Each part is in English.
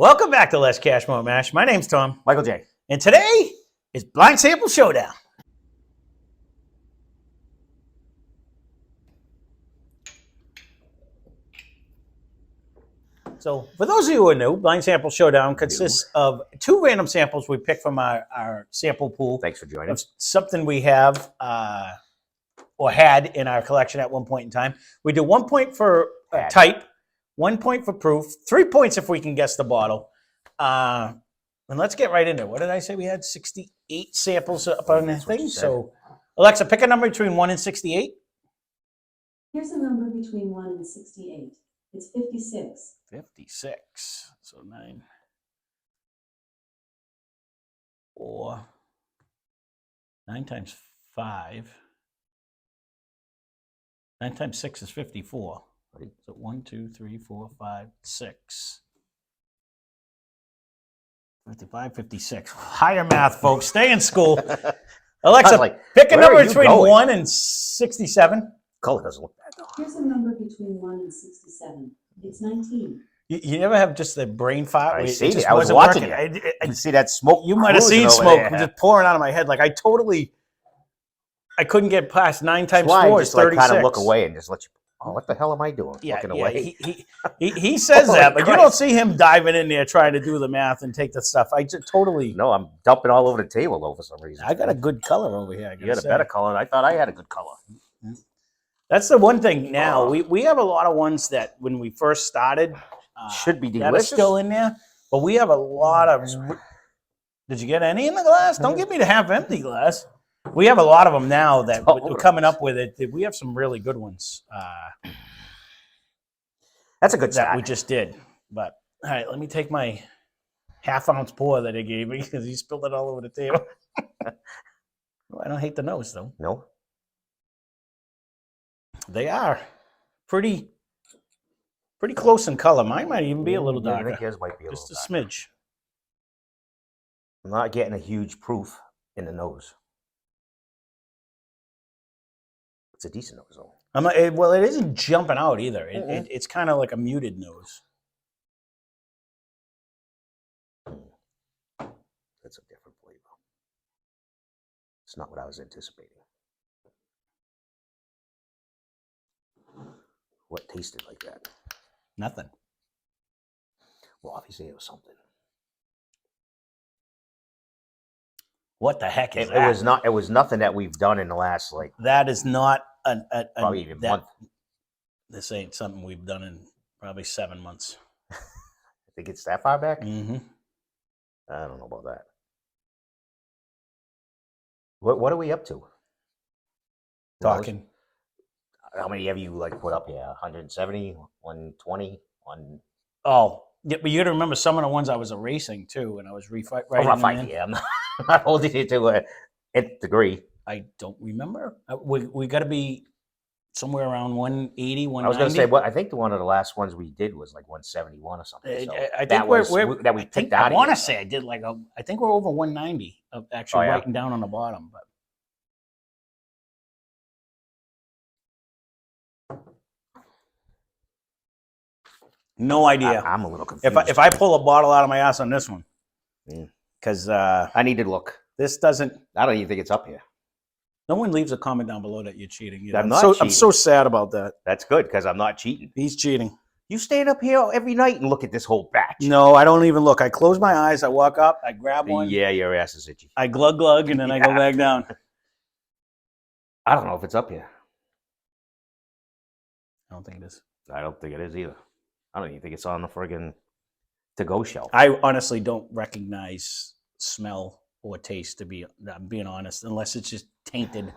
Welcome back to Less Cash, More Mash. My name's Tom. Michael J. And today is Blind Sample Showdown. So, for those of you who are new, Blind Sample Showdown consists of two random samples we pick from our sample pool. Thanks for joining. Something we have or had in our collection at one point in time. We do 1 point for type, 1 point for proof, 3 points if we can guess the bottle. And let's get right into it. What did I say? We had 68 samples up on the thing. So, Alexa, pick a number between 1 and 68. Here's a number between 1 and 68. It's 56. 56. So 9, 4, 9 times 5. 9 times 6 is 54. Right? So 1, 2, 3, 4, 5, 6. 55, 56. Higher math, folks. Stay in school. Alexa, pick a number between 1 and 67. Color doesn't look bad, though. Here's a number between 1 and 67. It's 19. You never have just the brain fart? I see it. I was watching it. I see that smoke. You might have seen smoke just pouring out of my head. Like I couldn't get past 9 times 4 is 36. Kind of look away and just let you. Oh, what the hell am I doing? Looking away. He says that, but you don't see him diving in there trying to do the math and take the stuff. I just totally. No, I'm dumping all over the table though for some reason. I got a good color over here. You got a better color. I thought I had a good color. That's the one thing now. We have a lot of ones that when we first started should be delicious. That are still in there, but we have a lot of. Did you get any in the glass? Don't give me the half empty glass. We have a lot of them now that we're coming up with it. We have some really good ones. That's a good start. That we just did. But all right, let me take my half-ounce pour that he gave me because he spilled it all over the table. I don't hate the nose though. No. They are pretty close in color. Mine might even be a little darker. I think yours might be just little a smidge. I'm not getting a huge proof in the nose. It's a decent nose, though. Well, it isn't jumping out either. It's kind of like a muted nose. That's a different flavor. It's not what I was anticipating. What tasted like that? Nothing. Well, obviously it was something. What the heck is that? It was not. It was nothing that we've done in the last That is not probably even month. This ain't something we've done in probably 7 months. I think it's that far back. Mm-hmm. I don't know about that. What are we up to? Talking. How many have you put up here? 170, 120, Oh, yeah, but you got to remember some of the ones I was erasing too, and I was writing. Yeah, I'm not holding it to a nth degree. I don't remember. We got to be somewhere around 180, 190. I was going to say, I think one of the last ones we did was like 171 or something. So I think we picked out. I want to say I did I think we're over 190 of actually writing down on the bottom, but. No idea. I'm a little confused. If I pull a bottle out of my ass on this one, because I need to look. This doesn't. I don't even think it's up here. No one leaves a comment down below that you're cheating. I'm not cheating. I'm so sad about that. That's good because I'm not cheating. He's cheating. You stand up here every night and look at this whole batch. No, I don't even look. I close my eyes. I walk up. I grab one. Yeah, your ass is itchy. I glug, and then I go back down. I don't know if it's up here. I don't think it is. I don't think it is either. I don't even think it's on the friggin' to-go shelf. I honestly don't recognize smell or taste, I'm being honest, unless it's just tainted.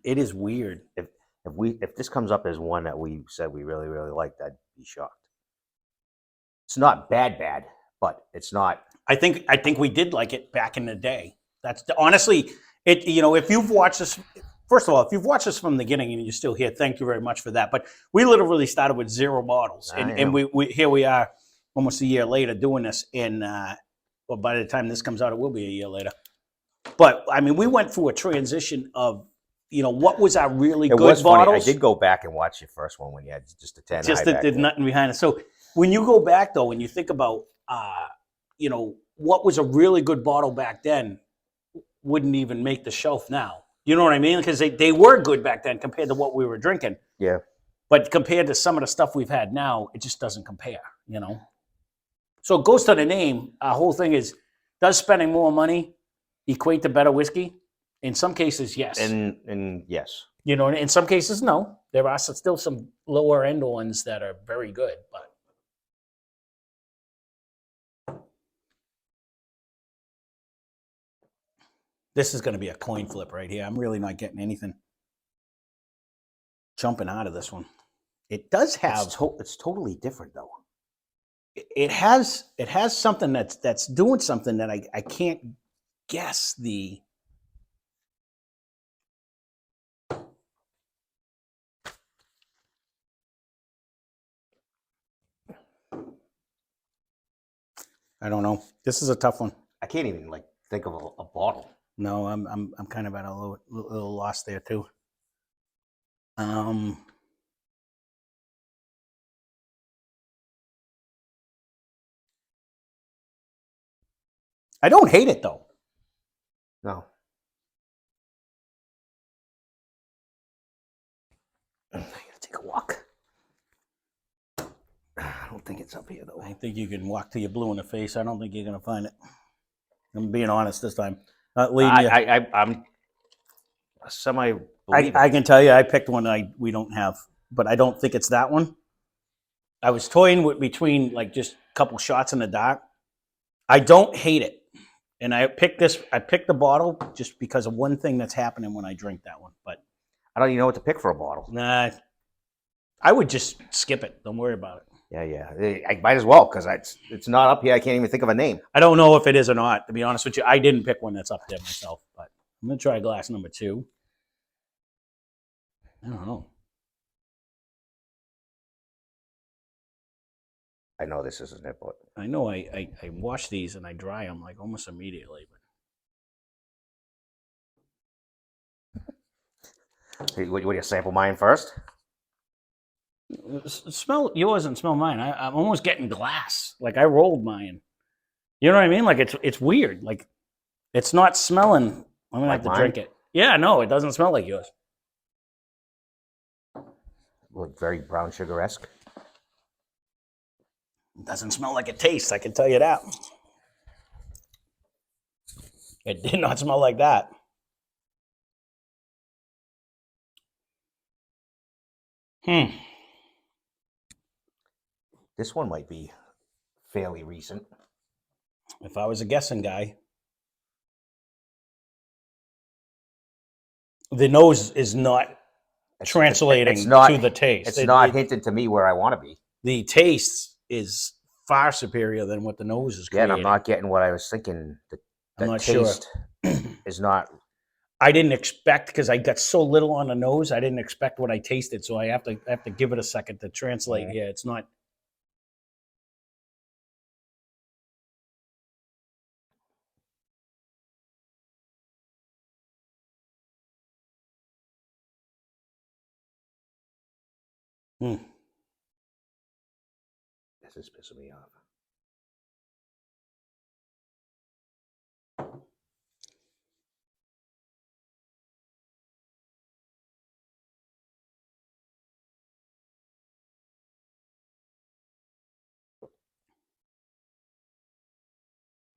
It is weird. If this comes up as one that we said we really, really liked, I'd be shocked. It's not bad, but it's not. I think we did like it back in the day. That's honestly it. If you've watched this. First of all, if you've watched us from the beginning and you're still here, thank you very much for that. But we literally started with 0 bottles, and we here we are, almost a year later doing this. And by the time this comes out, it will be a year later. But I mean, we went through a transition of you know, what was our really good bottles? I did go back and watch your first one when you had just a 10. Just that did nothing behind it. So when you go back though, and you think about, you know, what was a really good bottle back then wouldn't even make the shelf now. You know what I mean? Because they were good back then compared to what we were drinking. Yeah. But compared to some of the stuff we've had now, it just doesn't compare, you know? So it goes to the name. Our whole thing is, does spending more money equate to better whiskey? In some cases, yes. And yes. You know, in some cases, no. There are still some lower end ones that are very good, but this is going to be a coin flip right here. I'm really not getting anything jumping out of this one. It does have. It's totally different though. It has something that's doing something that I can't guess the. I don't know. This is a tough one. I can't even like think of a bottle. No, I'm kind of at a little lost there too. I don't hate it though. No. I gotta take a walk. I don't think it's up here though. I think you can walk till you're blue in the face. I don't think you're gonna find it. I'm being honest this time. Not leading you. I'm semi. I can tell you, I picked one we don't have, but I don't think it's that one. I was toying between like just a couple shots in the dark. I don't hate it, and I picked this. I picked the bottle just because of one thing that's happening when I drink that one. But I don't even know what to pick for a bottle. nah, I would just skip it. Don't worry about it. Yeah. I might as well because it's not up here. I can't even think of a name. I don't know if it is or not. To be honest with you, I didn't pick one that's up there myself. But I'm gonna try glass number 2. I don't know. I know this isn't it, but I know I wash these and I dry them like almost immediately. Hey, what do you sample mine first? But smell yours and smell mine. I'm almost getting glass. Like I rolled mine. You know what I mean? Like it's weird. Like it's not smelling. I'm gonna Like have to drink it. Yeah, no, it doesn't smell like yours. Look very brown sugar esque. It doesn't smell like it tastes. I can tell you that. It did not smell like that. This one might be fairly recent. If I was a guessing guy, the nose is not translating to the taste. It's not hinting to me where I want to be. The taste is far superior than what the nose is creating. Yeah, and I'm not getting what I was thinking. I'm not taste is not. I didn't expect because I got so little on the nose. I didn't expect what I tasted, so I have to give it a second to translate. Yeah, it's not. This is pissing me off.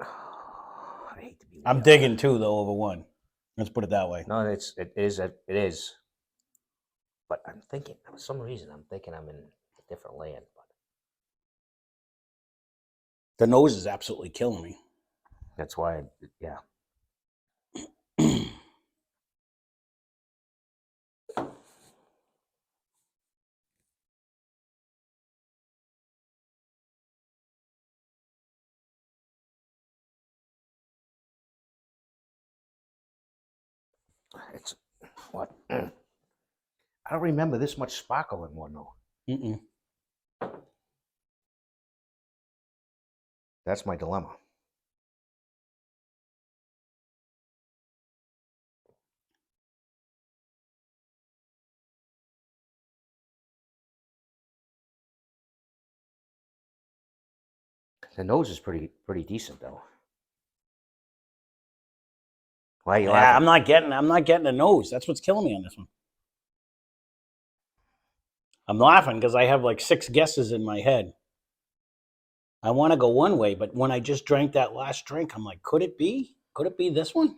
I hate to be. I'm digging 2 though over 1. Let's put it that way. No, it is. But I'm thinking, for some reason, I'm in a different land. But The nose is absolutely killing me. that's why, yeah. It's what? I don't remember this much sparkle in one though. Mm-mm. That's my dilemma. The nose is pretty decent though. Why are you Yeah, laughing? I'm not getting a nose. That's what's killing me on this one. I'm laughing because I have like 6 guesses in my head. I want to go one way, but when I just drank that last drink, I'm like, could it be? Could it be this one?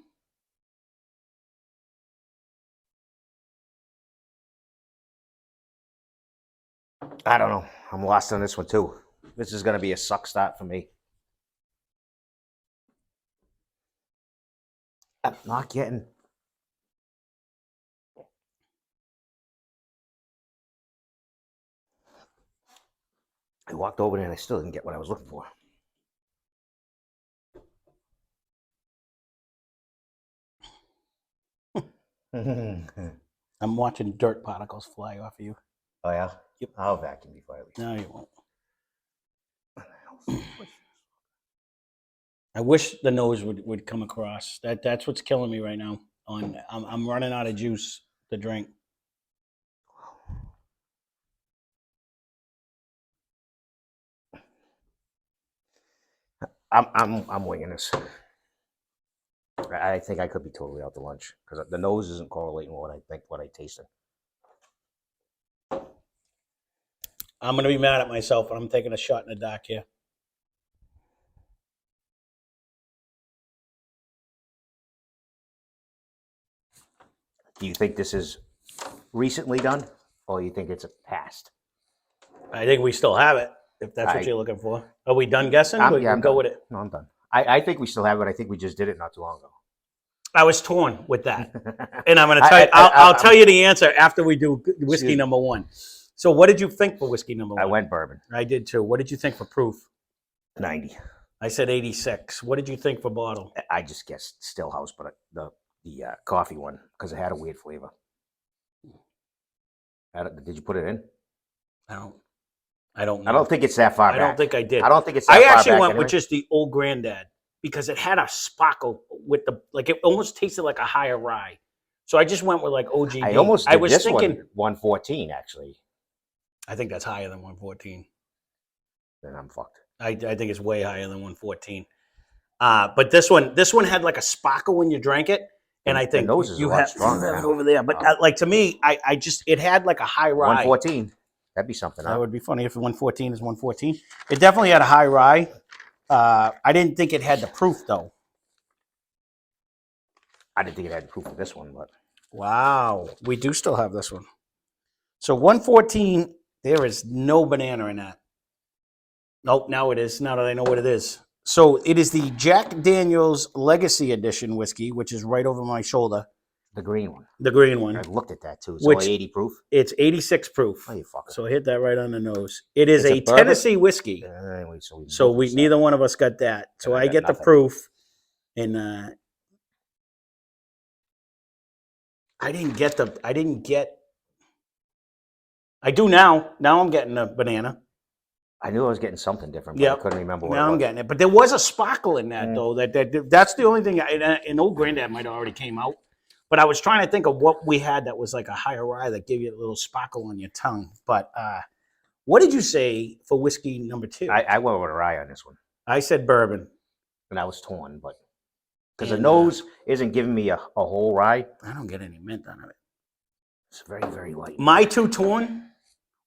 I don't know. I'm lost on this one too. This is gonna be a suck start for me. I'm not getting. I walked over there and I still didn't get what I was looking for. Oh I'm watching dirt particles fly off of you. yeah? Yep. I'll vacuum before I leave. No, you won't. I wish the nose would come across. That's what's killing me right now. I'm running out of juice to drink. I'm winging this. I think I could be totally out to lunch because the nose isn't correlating with what I tasted. I'm gonna be mad at myself, and I'm taking a shot in the dark here. Do you think this is recently done, or you think it's a past? I think we still have it. If that's what you're looking for. Are we done guessing? I'm We'll done. go with it. No, I'm done. I think we still have it. I think we just did it not too long ago. I was torn with that, and I'm going to tell you. I'll tell you the answer after we do whiskey number 1. So, what did you think for whiskey number 1? I went bourbon. I did too. What did you think for proof? 90. I said 86. What did you think for bottle? I just guessed Stillhouse, but the coffee one because it had a weird flavor. Did you put it in? I don't know. I don't think it's that far back. I don't think I did. I don't think it's that far back. I actually went anyway. with just the old granddad because it had a sparkle with it almost tasted like a higher rye. So I just went with like OGD. I almost did was this thinking, one 114 actually. I think that's higher than 114. Then I'm fucked. I think it's way higher than 114. But this one had like a sparkle when you drank it. And I think the nose is a lot stronger it over there. But like to me, it had like a high rye. 114. That'd be something. That would be funny if 114 is 114. It definitely had a high rye. I didn't think it had the proof though. I didn't think it had proof of this one, but wow, we do still have this one. So 114, there is no banana in that. Nope, now it is. Now that I know what it is. So it is the Jack Daniel's Legacy Edition whiskey, which is right over my shoulder. the green one. The green one. I looked at that too. It's Which- only 80 proof. It's 86 proof. Oh, you fucker. So hit that right on the nose. It is It's a a bourbon? Tennessee whiskey. Anyway, So both we said- neither one of us got that. So And I I got get the nothing. proof, and I do now. Now I'm getting a banana. I knew I was getting something different, but Yeah. I couldn't remember what Now it I'm was. getting it. But there was a sparkle in that Mm. though. That's the only thing. And old granddad might have already came out. But I was trying to think of what we had that was like a higher rye that gave you a little sparkle on your tongue. But what did you say for whiskey number 2? I went with a rye on this one, I said bourbon. and I was torn, but because the And, nose isn't giving me a whole rye, I don't get any mint out of it. it's very, very light. My 2 torn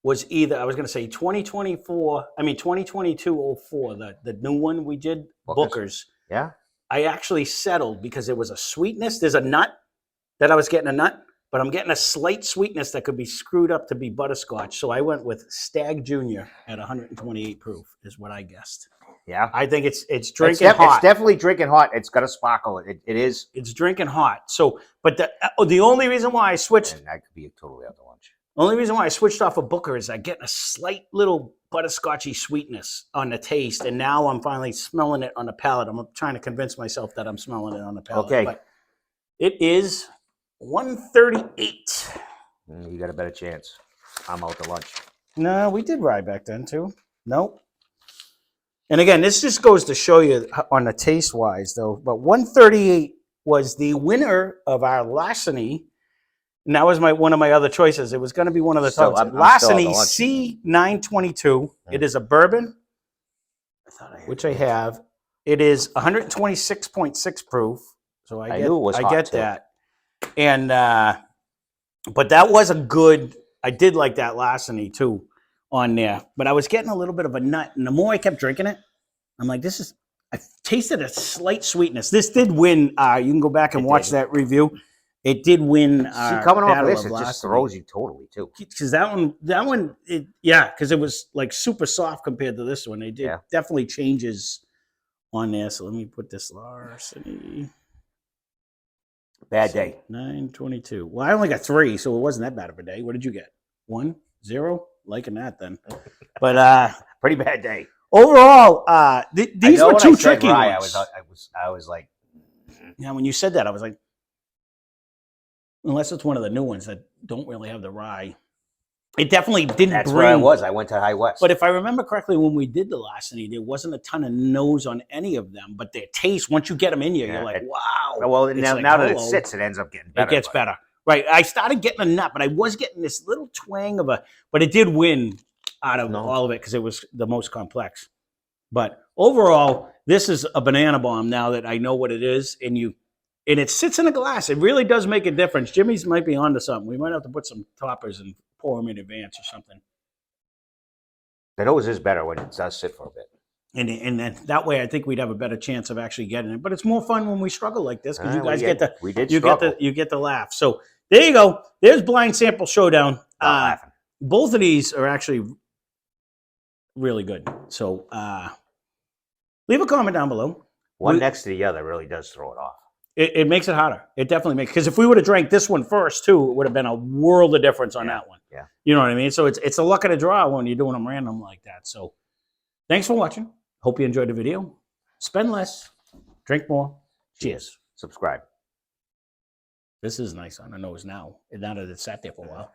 was either, I was going to say 2022-04, the new one we did, Booker's. Yeah? I actually settled because there was a sweetness. There's a nut that I was getting a nut, but I'm getting a slight sweetness that could be screwed up to be butterscotch. So I went with Stag Junior at 128 proof is what I guessed. Yeah. I think it's drinking hot. It's definitely drinking hot. It's got a sparkle. It is. It's drinking hot. So, but the only reason why I switched, And I could be totally out to lunch. only reason why I switched off of Booker is I get a slight little butterscotchy sweetness on the taste, and now I'm finally smelling it on the palate. I'm trying to convince myself that I'm smelling it on the palate. Okay. But it is 138. You got a better chance. I'm out to lunch. No, we did rye back then too. Nope. And again, this just goes to show you on the taste wise, though. But 138 was the winner of our Larceny. And that was one of my other choices. It was going to be one of the So top. I'm still Larceny on the lunch. C922. It is a bourbon. which I have. It is 126.6 proof. So I knew it was hot, get too. that. And but that was a good. I did like that larceny too on there. But I was getting a little bit of a nut, and the more I kept drinking it, I'm like, this is. I tasted a slight sweetness. This did win. You can go back and watch that review. It did win. See, coming off of Battle this, it just Larceny. throws you totally too. Because that one, because it was like super soft compared to this one. It did definitely changes on there. So let me put this larceny. Bad day. 922. Well, I only got 3, so it wasn't that bad of a day. What did you get? 1, 0? Liking that then. But pretty bad day. Overall, these were 2 tricky ones. I was like, Now, when you said that, I was like, unless it's one of the new ones that don't really have the rye. It definitely didn't that's bring. where I was. I went to High West. But if I remember correctly, when we did the larceny, there wasn't a ton of nose on any of them. But their taste, once you get them in here, you're like, wow. Well, It's now, like, now that it hello. sits, it ends up getting better. It gets better. Right. I started getting a nut, but I was getting this little twang of a, but it did win out of all of it because it was the most complex. But overall, this is a banana bomb now that I know what it is. And it sits in a glass. It really does make a difference. Jimmy's might be onto something. We might have to put some toppers and pour them in advance or something. It always is better when it does sit for a bit. And then that way, I think we'd have a better chance of actually getting it. But it's more fun when we struggle like this because you guys get the laugh. So there you go. There's Blind Sample Showdown. Laughing. Both of these are actually really good. So leave a comment down below. One next to the other really does throw it off. It makes it harder. It definitely makes, because if we would have drank this one first too, it would have been a world of difference on that one. Yeah. You know what I mean? So it's a luck of the draw when you're doing them random like that. So thanks for watching. Hope you enjoyed the video. Spend less, drink more. Cheers. Subscribe. This is nice on the nose now. Now that it's sat there for a while.